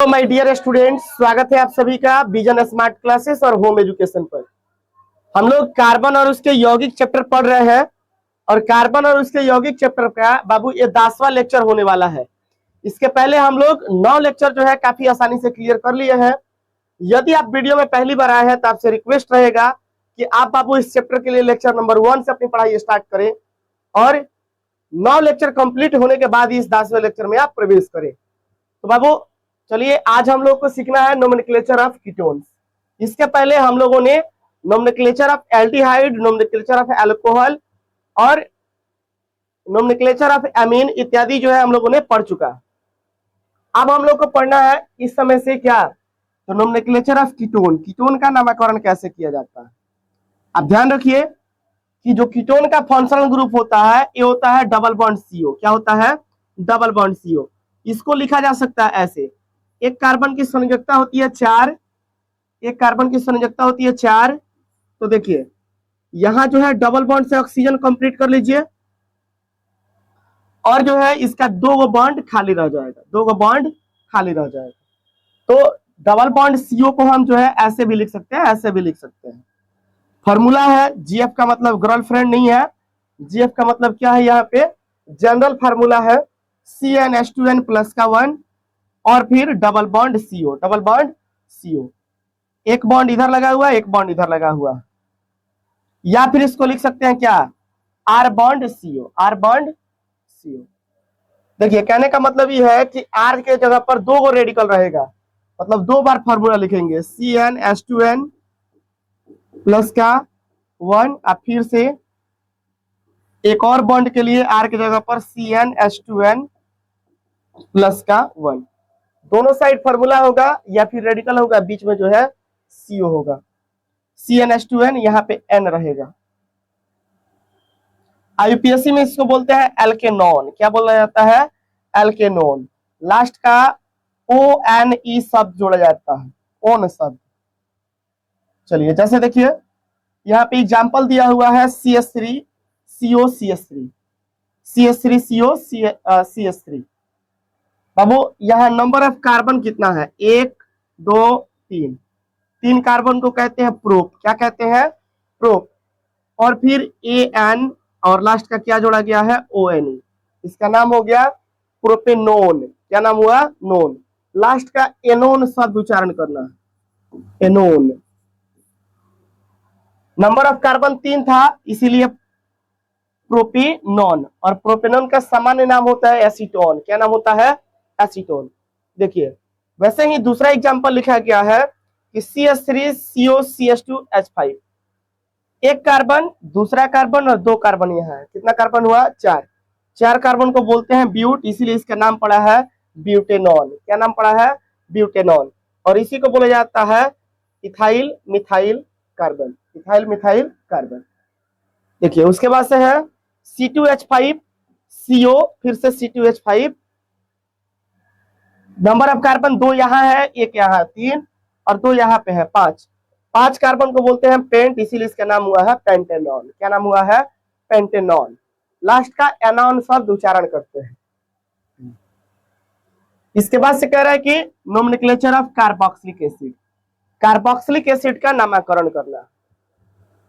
My dear students, स्वागत है आप सभी का विजन स्मार्ट क्लासेस और होम एजुकेशन पर। हम लोग कार्बन और उसके यौगिक चैप्टर पढ़ रहे हैं और कार्बन और उसके यौगिक चैप्टर का बाबू ये 10वां लेक्चर होने वाला है। इसके पहले हम लोग 9 लेक्चर जो है काफी आसानी से क्लियर कर लिए हैं। यदि आप वीडियो में पहली बार आए हैं तो आपसे रिक्वेस्ट रहेगा कि आप बाबू इस चैप्टर के लिए लेक्चर नंबर 1 से अपनी पढ़ाई स्टार्ट करें और 9 लेक्चर कंप्लीट होने के बाद इस 10वें लेक्चर में आप प्रवेश करें। तो बाबू चलिए, आज हम लोग को सीखना है नोमेनक्लेचर ऑफ कीटोन्स। इसके पहले हम लोगों ने nomenclature of aldehyde, nomenclature of alcohol और नोमेनक्लेचर ऑफ एमीन इत्यादि जो है हम लोगों ने पढ़ चुका। अब हम लोग को पढ़ना है इस समय से क्या, तो नोमेनक्लेचर ऑफ कीटोन, कीटोन का नामकरण कैसे किया जाता है। आप ध्यान रखिए कि जो कीटोन का फंक्शनल ग्रुप होता है ये होता है डबल बॉन्ड सीओ। क्या होता है? Double bond CO. इसको लिखा जा सकता है ऐसे, एक कार्बन की संयोजकता होती है 4, एक कार्बन की संयोजकता होती है 4। तो देखिए यहां जो है डबल बॉन्ड से ऑक्सीजन कंप्लीट कर लीजिए और जो है इसका 2 बॉन्ड खाली रह जाएगा, 2 बॉन्ड खाली रह जाएगा। तो डबल बॉन्ड सीओ को हम जो है ऐसे भी लिख सकते हैं, ऐसे भी लिख सकते हैं। फॉर्मूला है, जीएफ का मतलब गर्लफ्रेंड नहीं है, जीएफ का मतलब क्या है, यहाँ पे जनरल फार्मूला है CnH2n प्लस का 1 और फिर double bond CO, double bond CO. एक बॉन्ड इधर लगा हुआ है, एक बॉन्ड इधर लगा हुआ है, या फिर इसको लिख सकते हैं क्या, R bond CO, R bond CO. देखिए कहने का मतलब ये है कि आर के जगह पर 2 रेडिकल रहेगा, मतलब 2 बार फॉर्मूला लिखेंगे CnH2n प्लस का 1, अब फिर से एक और बॉन्ड के लिए आर की जगह पर CnH2n प्लस का 1। दोनों साइड फॉर्मूला होगा या फिर रेडिकल होगा, बीच में जो है सीओ होगा, CnH2n, यहाँ पे n रहेगा। यूपीएससी में इसको बोलते हैं एल्केनॉन। क्या बोला जाता है? एल्केनॉन। लास्ट का ONE शब्द जोड़ा जाता है, ओन शब्द। चलिए जैसे देखिए यहाँ पे एग्जाम्पल दिया हुआ है CH3 CO CH3, CH3 CO CH3। बाबू यहाँ नंबर ऑफ कार्बन कितना है? 1 2 3, 3 कार्बन को कहते हैं प्रोप। क्या कहते हैं? प्रोप। और फिर AN और लास्ट का क्या जोड़ा गया है? ONE। इसका नाम हो गया प्रोपेनोन। क्या नाम हुआ? नोन। लास्ट का एनोन शब्द उच्चारण करना है, एनोन। नंबर ऑफ कार्बन 3 था इसीलिए प्रोपेनॉन, और प्रोपेनॉन का सामान्य नाम होता है एसीटोन। क्या नाम होता है? एसीटोन। देखिए वैसे ही दूसरा एग्जांपल लिखा गया है कि CH3 CO CH2H5। एक कार्बन, दूसरा कार्बन और 2 कार्बन यहाँ है। कितना कार्बन हुआ? 4। 4 कार्बन को बोलते हैं ब्यूट, इसीलिए इसका नाम पड़ा है ब्यूटेनॉन। क्या नाम पड़ा है? ब्यूटेनॉन। और इसी को बोला जाता है ethyl methyl carbon, ethyl methyl carbon. देखिए उसके बाद से है C2H5 CO, फिर से C2H5। नंबर ऑफ कार्बन 2 यहाँ है, 1 यहाँ, 3 और 2 यहाँ पे है, 5। 5 कार्बन को बोलते हैं पेंट, इसीलिए इसका नाम हुआ है पेंटेनॉन। क्या नाम हुआ है? पेंटेनॉन। लास्ट का एनॉन शब्द उच्चारण करते हैं। इसके बाद से कह रहा है कि nomenclature of carboxylic acid, carboxylic acid का नामकरण करना।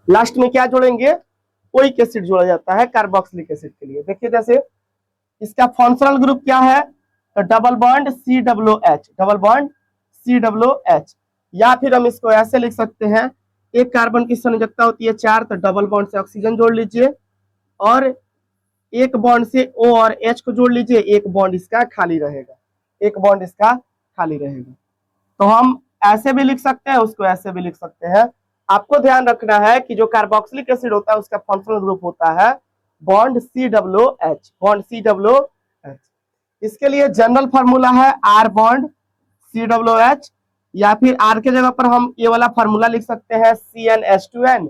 लास्ट में क्या जोड़ेंगे? ओइक एसिड जोड़ा जाता है कार्बोक्सिलिक एसिड के लिए। देखिए जैसे इसका फंक्शनल ग्रुप क्या है, तो double bond COOH, double bond COOH। या फिर हम इसको ऐसे लिख सकते हैं, एक कार्बन की संयोजकता होती है 4, तो डबल बॉन्ड से ऑक्सीजन जोड़ लीजिए और एक बॉन्ड से O और H को जोड़ लीजिए, एक बॉन्ड इसका खाली रहेगा, एक बॉन्ड इसका खाली रहेगा। तो हम ऐसे भी लिख सकते हैं, उसको ऐसे भी लिख सकते हैं। आपको ध्यान रखना है कि जो कार्बोक्सिलिक एसिड होता है उसका फंक्शनल ग्रुप होता है बॉन्ड COOH, बॉन्ड COOH। इसके लिए जनरल फार्मूला है R बॉन्ड COOH, या फिर R के जगह पर हम ये वाला फार्मूला लिख सकते हैं CnH2n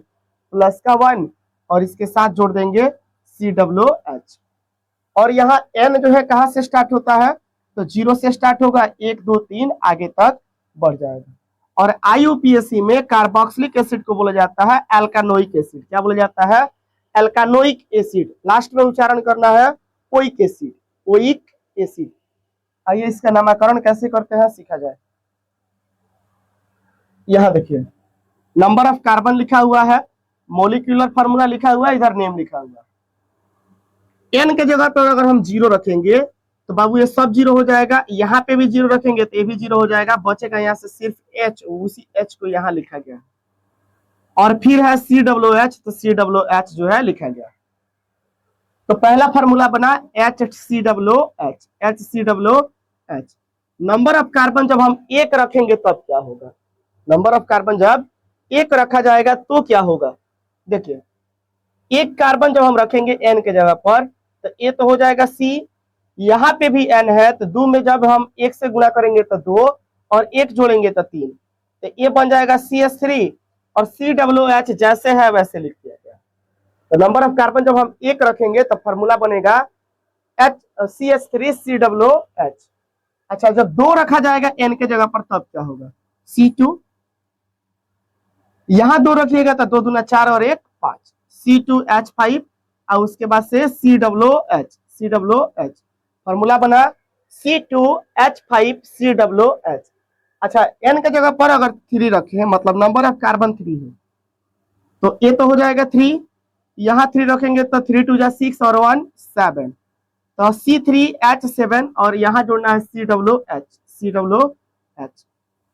प्लस का 1 और इसके साथ जोड़ देंगे COOH। और यहाँ N जो है कहाँ से स्टार्ट होता है, तो 0 से स्टार्ट होगा, 1 2 3 आगे तक बढ़ जाएगा। और IUPAC में कार्बोक्सिलिक एसिड को बोला जाता है एल्कानोइक एसिड। क्या बोला जाता है? एल्कानोइक एसिड। लास्ट में उच्चारण करना है ओइक एसिड, ओइक एसिड। आइए इसका नामकरण कैसे करते हैं सीखा जाए। यहाँ देखिए नंबर ऑफ कार्बन लिखा हुआ है, मोलिक्यूलर फार्मूला लिखा हुआ है, इधर नेम लिखा हुआ है। एन के जगह पर अगर हम 0 रखेंगे तो बाबू ये सब 0 हो जाएगा, यहाँ पे भी 0 रखेंगे तो ये भी 0 हो जाएगा, बचेगा यहाँ से सिर्फ H, उसी H को यहाँ लिखा गया और फिर है COOH, तो COOH जो है लिखा गया। तो पहला फार्मूला बना HCOOH, HCOOH। Number of carbon जब हम 1 रखेंगे तब क्या होगा, नंबर ऑफ कार्बन जब 1 रखा जाएगा तो क्या होगा। देखिए 1 कार्बन जब हम रखेंगे N के जगह पर तो ये तो हो जाएगा C, यहाँ पे भी N है तो 2 में जब हम 1 से गुणा करेंगे तो 2 और 1 जोड़ेंगे तो 3, तो ये बन जाएगा CH3 और COOH जैसे है वैसे लिख दिया गया। तो नंबर ऑफ कार्बन जब हम 1 रखेंगे तो फॉर्मूला बनेगा CH3COOH। अच्छा जब 2 रखा जाएगा N के जगह पर तब क्या होगा, C2, यहाँ 2 रखिएगा तो 2 दूना 4 और 1 5, C2H5 और उसके बाद से COOH, फॉर्मूला बना C2H5COOH। अच्छा N के जगह पर अगर 3 रखे मतलब नंबर ऑफ कार्बन 3 है तो ये तो हो जाएगा 3, यहाँ 3 रखेंगे तो 3 2 जा 6 और 1 7, तो C3H7 और यहाँ जोड़ना है COOH।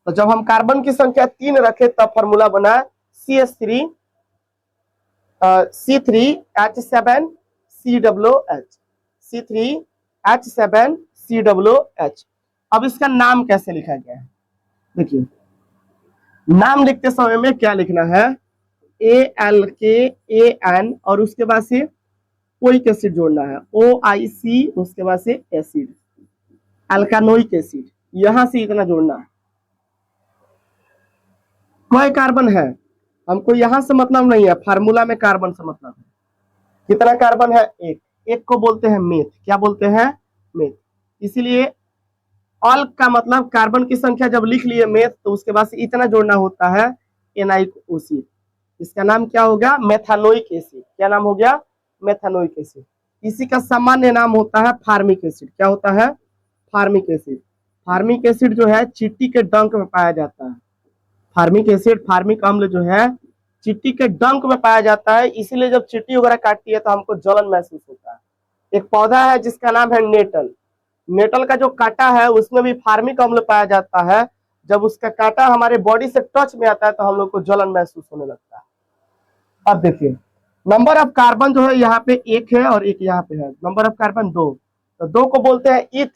तो जब हम कार्बन की संख्या 3 रखे तब फॉर्मूला बना C3H7COOH। अब इसका नाम कैसे लिखा गया है, देखिए नाम लिखते समय में क्या लिखना है, ALKAN और उसके बाद से कोइक एसिड जोड़ना है, OIC, उसके बाद से एसिड, अल्कानोइक एसिड, यहां से इतना जोड़ना है। कोई कार्बन है हमको यहां से मतलब नहीं है, फार्मूला में कार्बन से मतलब है। कितना कार्बन है, एक को बोलते हैं मेथ, क्या बोलते हैं, मेथ। इसीलिए ऑल का मतलब कार्बन की संख्या जब लिख लिए मेथ तो उसके बाद से इतना जोड़ना होता है NiOC। इसका नाम क्या होगा, मेथानोइक एसिड। क्या नाम हो गया, मेथानोइक एसिड। इसी का सामान्य नाम होता है फार्मिक एसिड। क्या होता है, फार्मिक एसिड। फार्मिक एसिड जो है चींटी के डंक में पाया जाता है। फार्मिक एसिड, फार्मिक अम्ल जो है चींटी के डंक में पाया जाता है, इसीलिए जब चींटी वगैरह काटती है तो हमको जलन महसूस होता है। एक पौधा है जिसका नाम है नेटल, नेटल का जो कांटा है उसमें भी फार्मिक अम्ल पाया जाता है। जब उसका कांटा हमारे बॉडी से टच में आता है तो हम लोग को जलन महसूस होने लगता है। अब देखिए नंबर ऑफ कार्बन जो है यहाँ पे 1 है और 1 यहाँ पे है, नंबर ऑफ कार्बन 2, तो 2 को बोलते हैं इथ,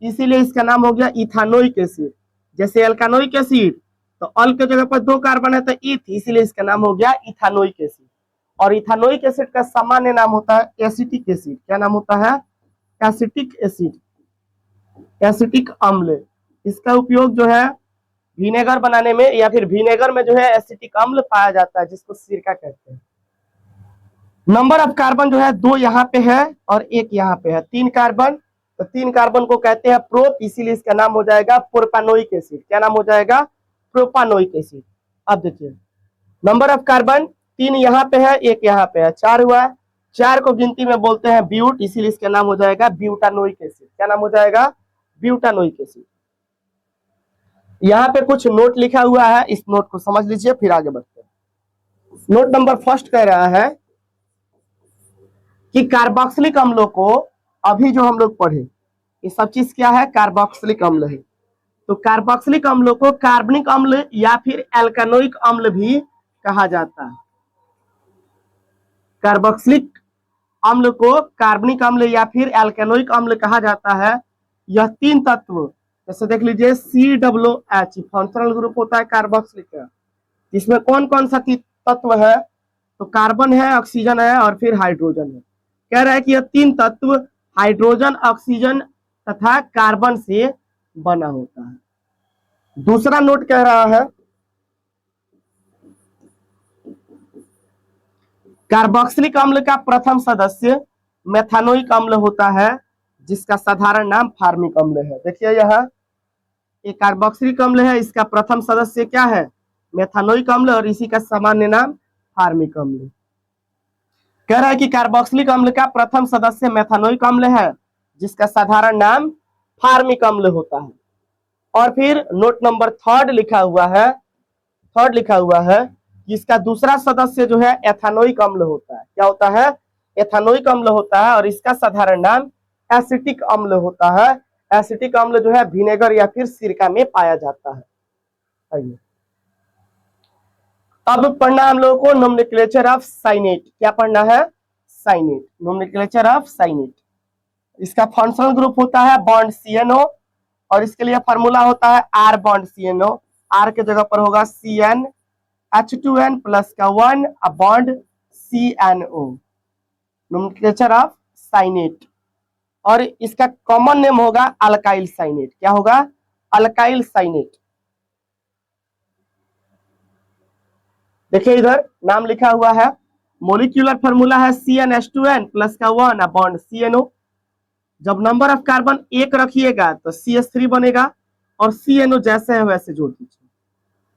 इसीलिए इसका नाम हो गया इथानोइक एसिड। जैसे एल्कानोइक एसिड तो अल के जगह पर 2 कार्बन है तो इथ, इसीलिए इसका नाम हो गया इथानोइक एसिड। और इथानोइक एसिड का सामान्य नाम होता है एसिटिक एसिड। क्या नाम होता है, एसिटिक एसिड, एसिटिक अम्ल। इसका उपयोग जो है विनेगर बनाने में या फिर विनेगर में जो है एसिटिक अम्ल पाया जाता है जिसको सिरका कहते हैं। नंबर ऑफ कार्बन जो है 2 यहाँ पे है और 1 यहाँ पे है, 3 कार्बन, तो 3 कार्बन को कहते हैं प्रोप, इसीलिए इसका नाम हो जाएगा प्रोपानोइक एसिड। क्या नाम हो जाएगा, प्रोपानोइक एसिड। अब देखिए नंबर ऑफ कार्बन 3 यहाँ पे है, 1 यहाँ पे है, 4 हुआ। 4 को गिनती में बोलते हैं ब्यूट, इसीलिए इसका नाम हो जाएगा ब्यूटानोइक एसिड। क्या नाम हो जाएगा, ब्यूटानोइक एसिड। यहाँ पे कुछ नोट लिखा हुआ है, इस नोट को समझ लीजिए फिर आगे बढ़ते हैं। नोट नंबर फर्स्ट कह रहा है कि कार्बोक्सिलिक अम्लों को अभी जो हम लोग पढ़े ये सब चीज क्या है, कार्बोक्सिलिक अम्ल है। तो कार्बोक्सिलिक अम्लों को कार्बनिक अम्ल या फिर एल्कानोइक अम्ल भी कहा जाता है। कार्बोक्सिलिक अम्ल को कार्बनिक अम्ल या फिर एल्कानोइक अम्ल कहा जाता है। यह 3 तत्व, जैसे देख लीजिए COOH फंक्शनल ग्रुप होता है कार्बोक्सिलिक का। इसमें कौन कौन सा तत्व है, तो कार्बन है, ऑक्सीजन है और फिर हाइड्रोजन है। कह रहा है कि यह 3 तत्व हाइड्रोजन, ऑक्सीजन तथा कार्बन से बना होता है। दूसरा नोट कह रहा है कार्बोक्सिलिक अम्ल का प्रथम सदस्य मेथानोइक अम्ल होता है जिसका साधारण नाम फार्मिक अम्ल है। देखिए यहाँ एक कार्बोक्सिलिक अम्ल है, इसका प्रथम सदस्य क्या है, मेथानोइक अम्ल, और इसी का सामान्य नाम फार्मिक अम्ल। कह रहा है कि कार्बोक्सिलिक अम्ल का प्रथम सदस्य मेथानोइक अम्ल है जिसका साधारण नाम फार्मिक अम्ल होता है। और फिर नोट नंबर थर्ड लिखा हुआ है, कि इसका दूसरा सदस्य जो है एथेनोइक अम्ल होता है। क्या होता है? एथेनोइक अम्ल होता है। और इसका साधारण नाम एसिटिक अम्ल होता है। एसिटिक अम्ल जो है विनेगर या फिर सिरका में पाया जाता है। आइए अब पढ़ना हम लोगों को नोमेनक्लेचर ऑफ साइनेट। क्या पढ़ना है? Cyanate, nomenclature of cyanate. इसका फंक्शनल ग्रुप होता है बॉन्ड CNO, और इसके लिए फॉर्मूला होता है R बॉन्ड CNO। R के जगह पर होगा CnH2n प्लस का 1 bond CNO, nomenclature of cyanate. और इसका कॉमन नेम होगा अल्काइल साइनेट। क्या होगा? Alkyl cyanate. देखिए इधर नाम लिखा हुआ है, मोलिक्यूलर फॉर्मूला है CnH2n प्लस का 1 बॉन्ड CNO। जब नंबर ऑफ कार्बन 1 रखिएगा तो CH3 बनेगा, और CNO जैसे है वैसे जोड़ दीजिए।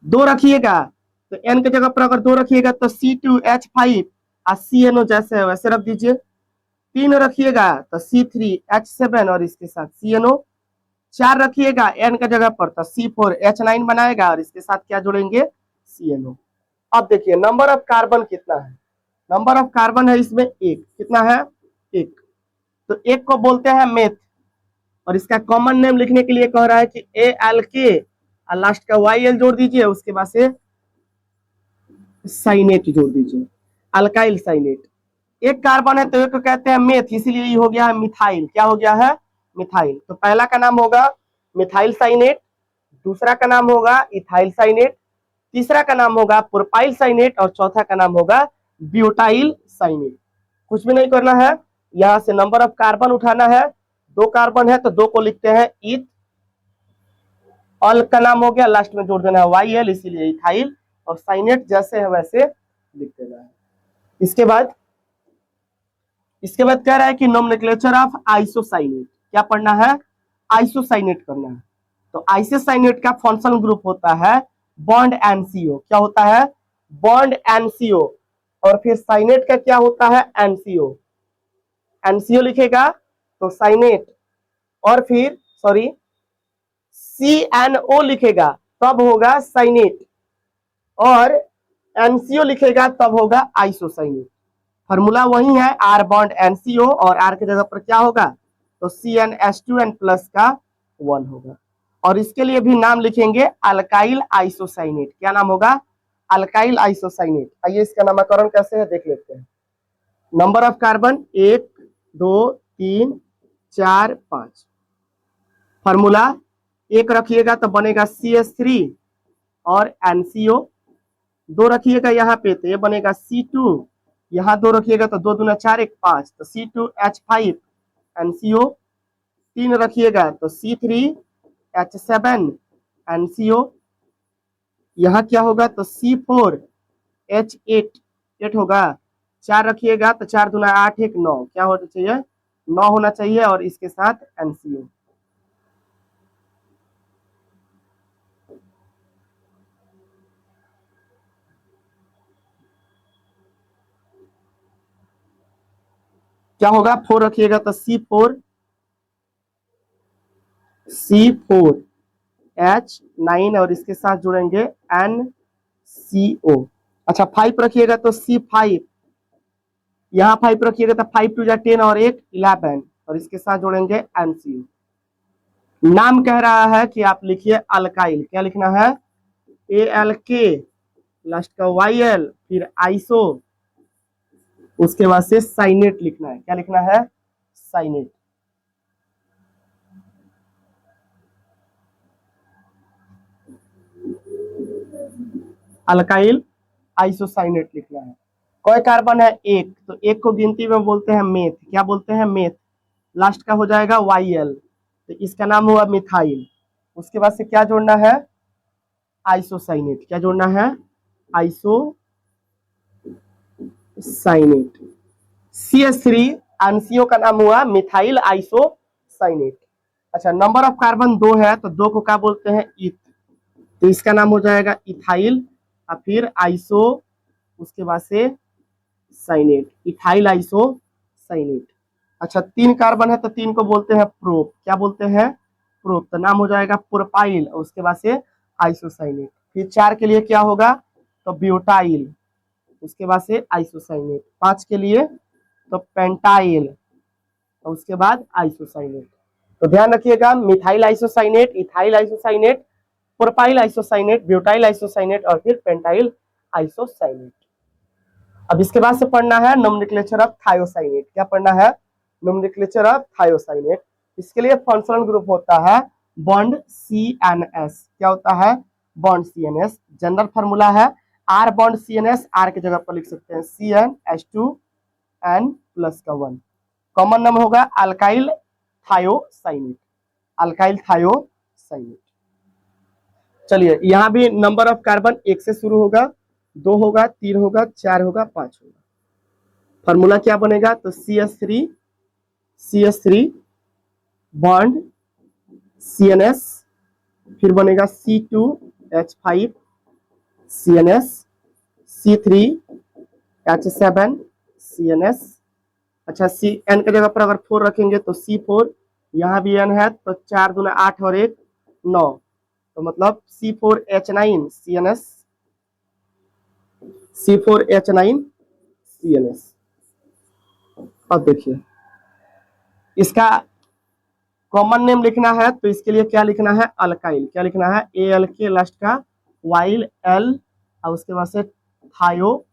2 रखिएगा तो N के जगह पर अगर 2 रखिएगा तो C2H5 और CNO जैसे है वैसे रख दीजिए। 3 रखिएगा तो C3H7 और इसके साथ CNO। 4 रखिएगा N के जगह पर तो C4H9 बनाएगा, और इसके साथ क्या जोड़ेंगे? CNO। अब देखिए नंबर ऑफ कार्बन कितना है? नंबर ऑफ कार्बन है इसमें 1। कितना है? 1। तो 1 को बोलते हैं मेथ, और इसका कॉमन नेम लिखने के लिए कह रहा है कि ALK और लास्ट का YL जोड़ दीजिए, उसके बाद से साइनेट जोड़ दीजिए, अल्काइल साइनेट। 1 कार्बन है तो 1 को कहते हैं मेथ, इसीलिए ये हो गया है मिथाइल। क्या हो गया है? मिथाइल। तो पहला का नाम होगा मिथाइल साइनेट, दूसरा का नाम होगा इथाइल साइनेट, तीसरा का नाम होगा प्रोपाइल साइनेट, और चौथा का नाम होगा ब्यूटाइल साइनेट। कुछ भी नहीं करना है, यहां से नंबर ऑफ कार्बन उठाना है। 2 कार्बन है तो 2 को लिखते हैं ईथ, ऑल का नाम हो गया, लास्ट में जोड़ देना है YL, इसीलिए इथाइल, और साइनेट जैसे है वैसे लिख देना है। इसके बाद कह रहा है कि नोमेनक्लेचर ऑफ आइसोसाइनेट। क्या पढ़ना है? आइसोसाइनेट करना है। तो आइसोसाइनेट का फंक्शनल ग्रुप होता है बॉन्ड NCO। क्या होता है? Bond NCO। और फिर साइनेट का क्या होता है? NCO। NCO लिखेगा तो साइनेट, और फिर CNO लिखेगा तब होगा साइनेट, और NCO लिखेगा तब होगा आइसोसाइनेट। फॉर्मूला वही है R बॉन्ड NCO, और R की जगह पर क्या होगा? तो CnH2n प्लस का 1 होगा। और इसके लिए भी नाम लिखेंगे अल्काइल आइसोसाइनेट। क्या नाम होगा? Alkyl isocyanate. आइए इसका नामकरण कैसे है देख लेते हैं। Number of carbon 1 2 3 4 5। फॉर्मूला 1 रखिएगा तो बनेगा CH3 और NCO। 2 रखिएगा यहाँ पे तो ये बनेगा C2, यहाँ 2 रखिएगा तो 2 दूना 4 1 5, तो C2H5 NCO। 3 रखिएगा तो C3H7 NCO। यहाँ क्या होगा? तो C4H8 8 होगा। 4 रखिएगा तो 4 दूना 8 1 9, क्या होना चाहिए? 9 होना चाहिए, और इसके साथ NCO। क्या होगा? 4 रखिएगा तो C4H9, और इसके साथ जुड़ेंगे NCO। अच्छा 5 रखिएगा तो C5, यहाँ 5 रखिएगा तो 5 2 10 और 1 11, और इसके साथ जोड़ेंगे NCO। नाम कह रहा है कि आप लिखिए अल्काइल। क्या लिखना है? ALK, लास्ट का YL, फिर आइसो, उसके बाद से साइनेट लिखना है। क्या लिखना है? साइनेट। अल्काइल आइसोसाइनेट लिखना है। कोई कार्बन है 1, तो 1 को गिनती में बोलते हैं मेथ। क्या बोलते हैं? मेथ। लास्ट का हो जाएगा YL, तो इसका नाम हुआ मिथाइल। उसके बाद से क्या जोड़ना है? आइसोसाइनेट। क्या जोड़ना है? आइसोसाइनेट। CH3 NCO का नाम हुआ मिथाइल आइसोसाइनेट। अच्छा नंबर ऑफ कार्बन 2 है तो 2 को क्या बोलते हैं? ईथ, तो इसका नाम हो जाएगा इथाइल, और फिर आइसो, उसके बाद से साइनेट, इथाइल आइसो साइनेट। अच्छा 3 कार्बन है तो 3 को बोलते हैं प्रोप। क्या बोलते हैं? प्रोप, तो नाम हो जाएगा प्रोपाइल, उसके बाद से आइसोसाइनेट। फिर 4 के लिए क्या होगा, तो ब्यूटाइल, उसके बाद से आइसोसाइनेट। 5 के लिए तो पेंटाइल, और उसके बाद आइसोसाइनेट। तो ध्यान रखिएगा, methyl isocyanate, ethyl isocyanate, propyl isocyanate, butyl isocyanate और फिर पेंटाइल आइसोसाइनेट। अब इसके बाद से पढ़ना है नोमेनक्लेचर ऑफ थायोसाइनेट। क्या पढ़ना है, नोमेनक्लेचर ऑफ थायोसाइनेट। इसके लिए फंक्शनल ग्रुप होता है बॉन्ड CNS। क्या होता है, बॉन्ड CNS। जनरल फार्मूला है R बॉन्ड CNS, R की जगह पर लिख सकते हैं CnH2n+1। कॉमन नाम होगा अल्काइल थायोसाइनेट, अल्काइल थायोसाइनेट। चलिए यहाँ भी नंबर ऑफ कार्बन 1 से शुरू होगा, 2 होगा, 3 होगा, 4 होगा, 5 होगा। फार्मूला क्या बनेगा, तो CH3 बॉन्ड CNS, फिर बनेगा C2H5 CNS, C3H7 CNS। अच्छा, N की जगह पर अगर 4 रखेंगे तो C4, यहाँ भी N है तो 4 दूना 8 और 1 9, तो मतलब C4H9 CNS, C4H9 CNS। अब देखिए इसका कॉमन नेम लिखना है, तो इसके लिए क्या लिखना है, अल्काइल। क्या लिखना है, ALK लास्ट का, वाइल L और उसके बाद से थायोसाइनेट,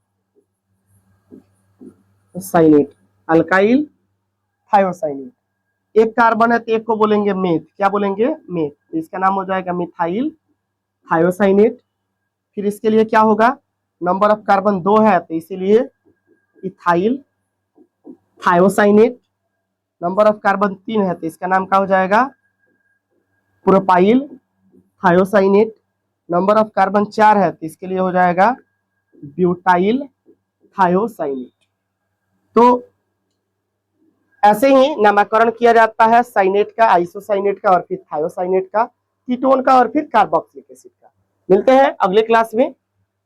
अल्काइल थायोसाइनेट। एक कार्बन है तो एक को बोलेंगे मेथ। क्या बोलेंगे, मेथ। तो इसका नाम हो जाएगा मिथाइल थायोसाइनेट। फिर इसके लिए क्या होगा, नंबर ऑफ कार्बन 2 है तो इसीलिए ethyl thiocyanate. Number of carbon 3 है तो इसका नाम क्या हो जाएगा, propyl thiocyanate. Number of carbon 4 है तो इसके लिए हो जाएगा ब्यूटाइल थायोसाइनेट। तो ऐसे ही नामकरण किया जाता है साइनेट का, आइसोसाइनेट का और फिर थायोसाइनेट का, कीटोन का और फिर कार्बोक्सिलिक एसिड का। मिलते हैं अगले क्लास में,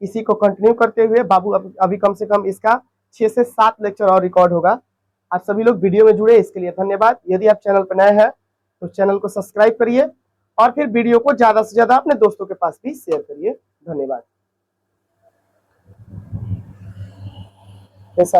इसी को कंटिन्यू करते हुए। बाबू अभी कम से कम इसका 6 से 7 लेक्चर और रिकॉर्ड होगा। आप सभी लोग वीडियो में जुड़े, इसके लिए धन्यवाद। यदि आप चैनल पर नए हैं तो चैनल को सब्सक्राइब करिए और फिर वीडियो को ज्यादा से ज्यादा अपने दोस्तों के पास भी शेयर करिए। धन्यवाद।